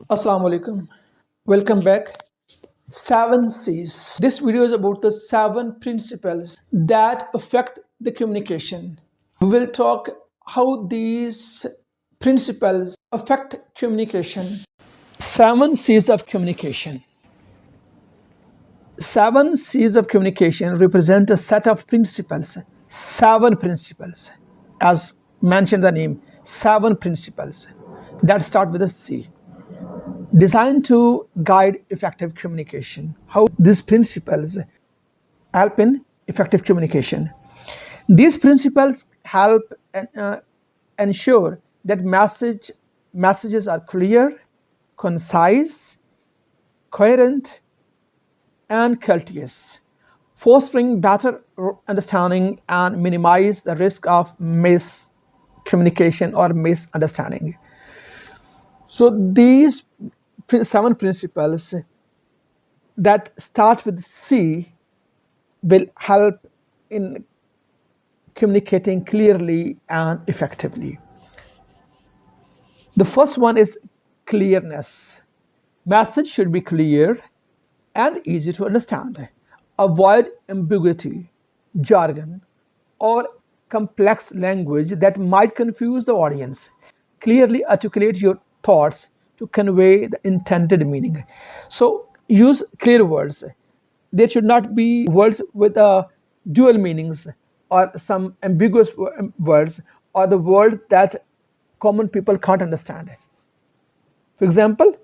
Assalamu alaikum. Welcome back. 7 C's. This video is about the 7 principles that affect the communication. We will talk how these principles affect communication. 7 C's of communication. 7 C's of communication represent a set of principles. 7 principles. As mentioned in the name, 7 principles that start with a C, designed to guide effective communication. How these principles help in effective communication. These principles help ensure that messages are clear, concise, coherent, and courteous, fostering better understanding and minimize the risk of miscommunication or misunderstanding. So these 7 principles that start with C will help in communicating clearly and effectively. The first one is clearness. Message should be clear and easy to understand. Avoid ambiguity, jargon, or complex language that might confuse the audience. Clearly articulate your thoughts to convey the intended meaning. So use clear words. There should not be words with dual meanings or some ambiguous words or the word that common people can't understand. For example,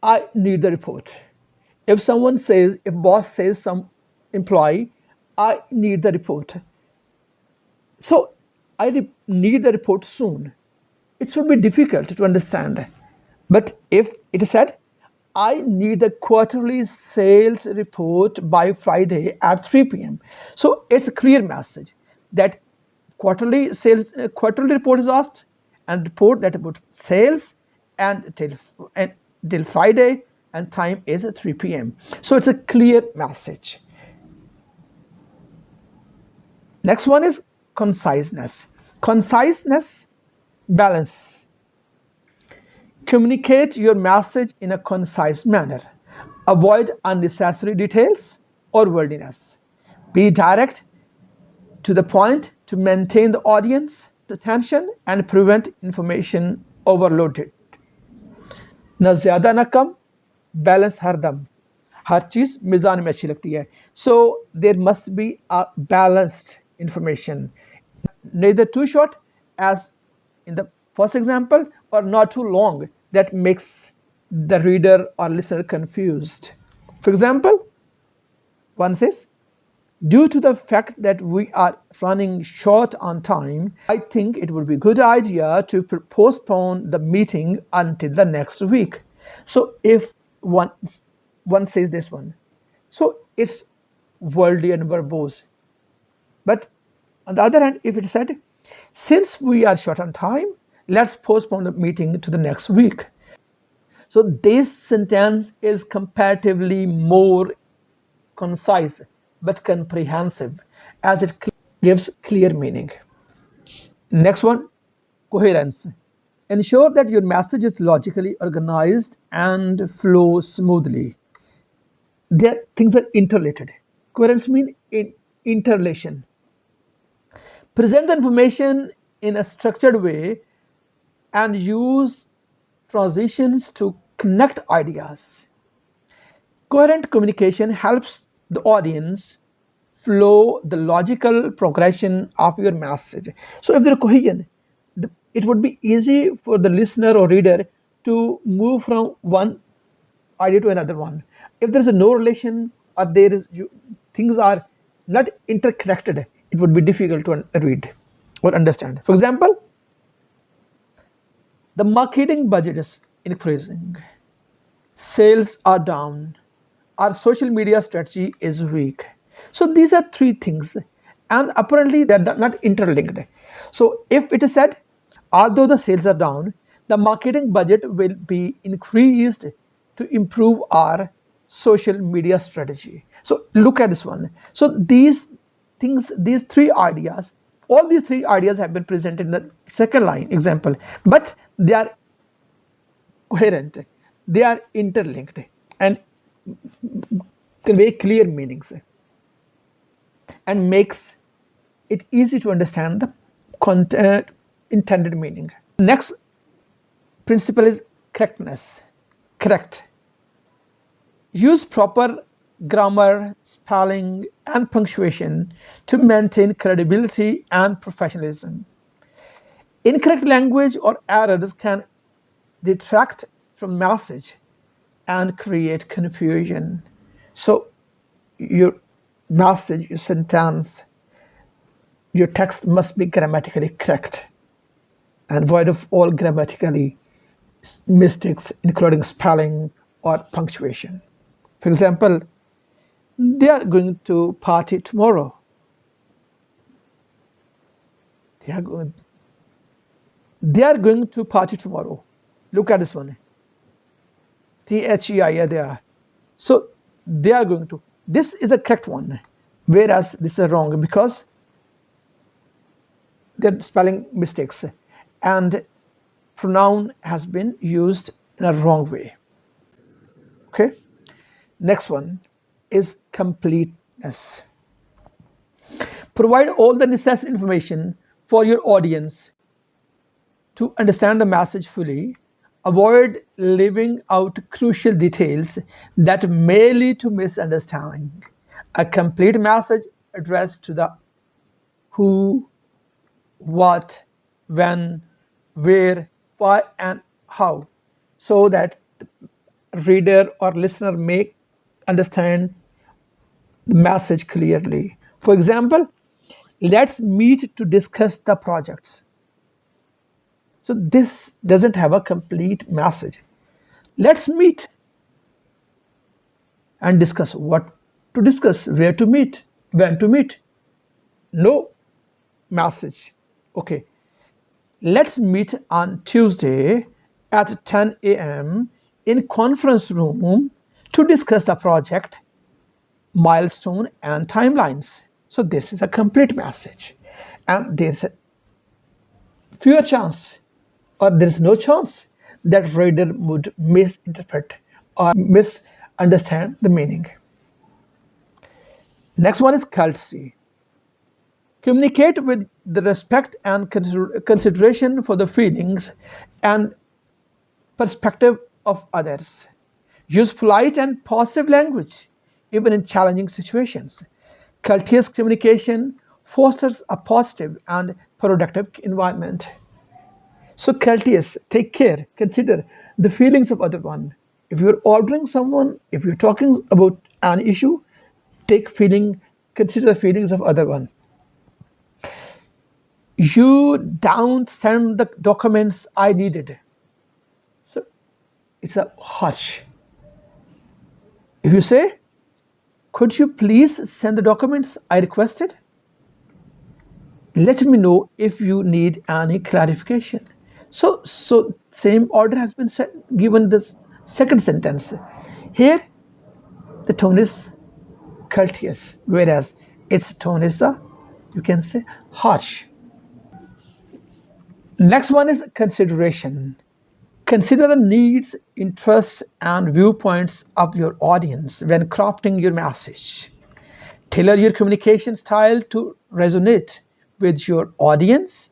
I need the report. If boss says some employee, I need the report. So I need the report soon. It will be difficult to understand. But if it is said, I need the quarterly sales report by Friday at 3 p.m. So it's a clear message that quarterly report is asked and report that about sales and till Friday and time is at 3 p.m. So it's a clear message. Next one is conciseness. Conciseness, balance. Communicate your message in a concise manner. Avoid unnecessary details or worldliness. Be direct to the point to maintain the audience's attention and prevent information overloaded. ना ज़्यादा ना कम, balance हर दम. हर चीज़ मिज़ान में अच्छी लगती है. So there must be a balanced information. Neither too short as in the first example or not too long that makes the reader or listener confused. For example, one says, due to the fact that we are running short on time, I think it would be a good idea to postpone the meeting until the next week. So if one says this one, so it's worldly and verbose. But on the other hand, if it said, since we are short on time, let's postpone the meeting to the next week. So this sentence is comparatively more concise but comprehensive as it gives clear meaning. Next one, coherence. Ensure that your message is logically organized and flows smoothly. Things are interrelated. Coherence means interrelation. Present the information in a structured way and use transitions to connect ideas. Coherent communication helps the audience flow the logical progression of your message. So if there is cohesion, it would be easy for the listener or reader to move from one idea to another one. If there is no relation or things are not interconnected, it would be difficult to read or understand. For example, the marketing budget is increasing, sales are down, our social media strategy is weak. So these are 3 things and apparently they're not interlinked. So if it is said, although the sales are down, the marketing budget will be increased to improve our social media strategy. So look at this one. So these 3 ideas, all these 3 ideas have been presented in the second line example, but they are coherent. They are interlinked and convey clear meanings and makes it easy to understand the intended meaning. Next principle is correctness. Correct. Use proper grammar, spelling, and punctuation to maintain credibility and professionalism. Incorrect language or errors can detract from message and create confusion. So your message, your sentence, your text must be grammatically correct and void of all grammatically mistakes, including spelling or punctuation. For example, they are going to party tomorrow. They are going to party tomorrow. Look at this one. THEI, they are. So they are going to. This is a correct one, whereas this is wrong because they're spelling mistakes and pronoun has been used in a wrong way. Okay. Next one is completeness. Provide all the necessary information for your audience to understand the message fully. Avoid leaving out crucial details that may lead to misunderstanding. A complete message addressed to the who, what, when, where, why, and how, so that reader or listener may understand the message clearly. For example, let's meet to discuss the projects. So this doesn't have a complete message. Let's meet and discuss what to discuss, where to meet, when to meet. No message. Okay. Let's meet on Tuesday at 10 a.m. in conference room to discuss the project, milestone, and timelines. So this is a complete message. And there's a fewer chance or there is no chance that reader would misinterpret or misunderstand the meaning. Next one is courtesy. Communicate with the respect and consideration for the feelings and perspective of others. Use polite and positive language, even in challenging situations. Courteous communication fosters a positive and productive environment. So courteous, take care, consider the feelings of other one. If you're ordering someone, if you're talking about an issue, consider the feelings of other one. You don't send the documents I needed. So it's a harsh. If you say, could you please send the documents I requested? Let me know if you need any clarification. So same order has been given this second sentence. Here, the tone is courteous, whereas its tone is, you can say, harsh. Next one is consideration. Consider the needs, interests, and viewpoints of your audience when crafting your message. Tailor your communication style to resonate with your audience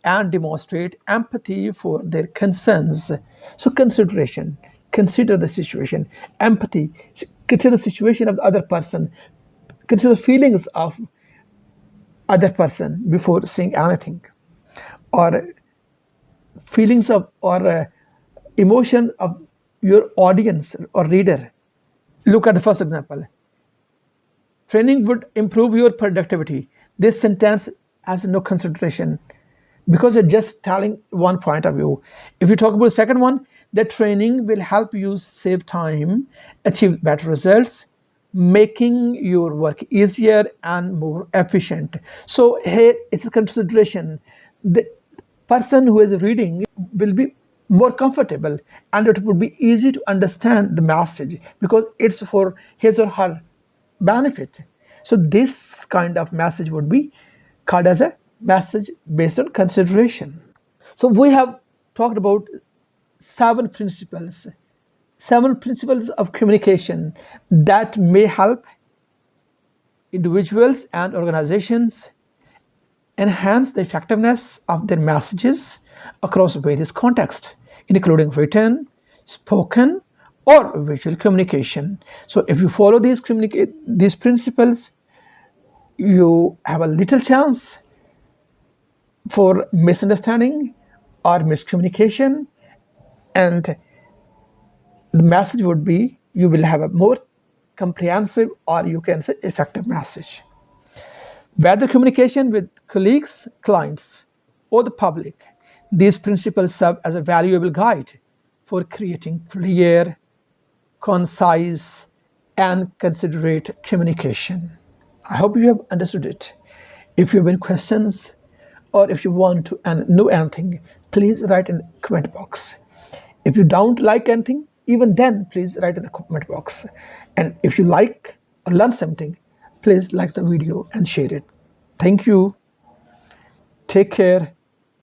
and demonstrate empathy for their concerns. So consideration, consider the situation. Empathy, consider the situation of the other person. Consider the feelings of other person before saying anything. Or feelings of or emotion of your audience or reader. Look at the first example. Training would improve your productivity. This sentence has no consideration because you're just telling one point of view. If you talk about the second one, that training will help you save time, achieve better results, making your work easier and more efficient. So here it's a consideration. The person who is reading will be more comfortable and it would be easy to understand the message because it's for his or her benefit. So this kind of message would be called as a message based on consideration. So we have talked about seven principles, of communication that may help individuals and organizations enhance the effectiveness of their messages across various contexts, including written, spoken, or visual communication. So if you follow these principles, you have a little chance for misunderstanding or miscommunication, and the message would be you will have a more comprehensive, or you can say effective message. Whether communication with colleagues, clients, or the public, these principles serve as a valuable guide for creating clear, concise, and considerate communication. I hope you have understood it. If you have any questions or if you want to know anything, please write in the comment box. If you don't like anything, even then, please write in the comment box. And if you like or learn something, please like the video and share it. Thank you. Take care.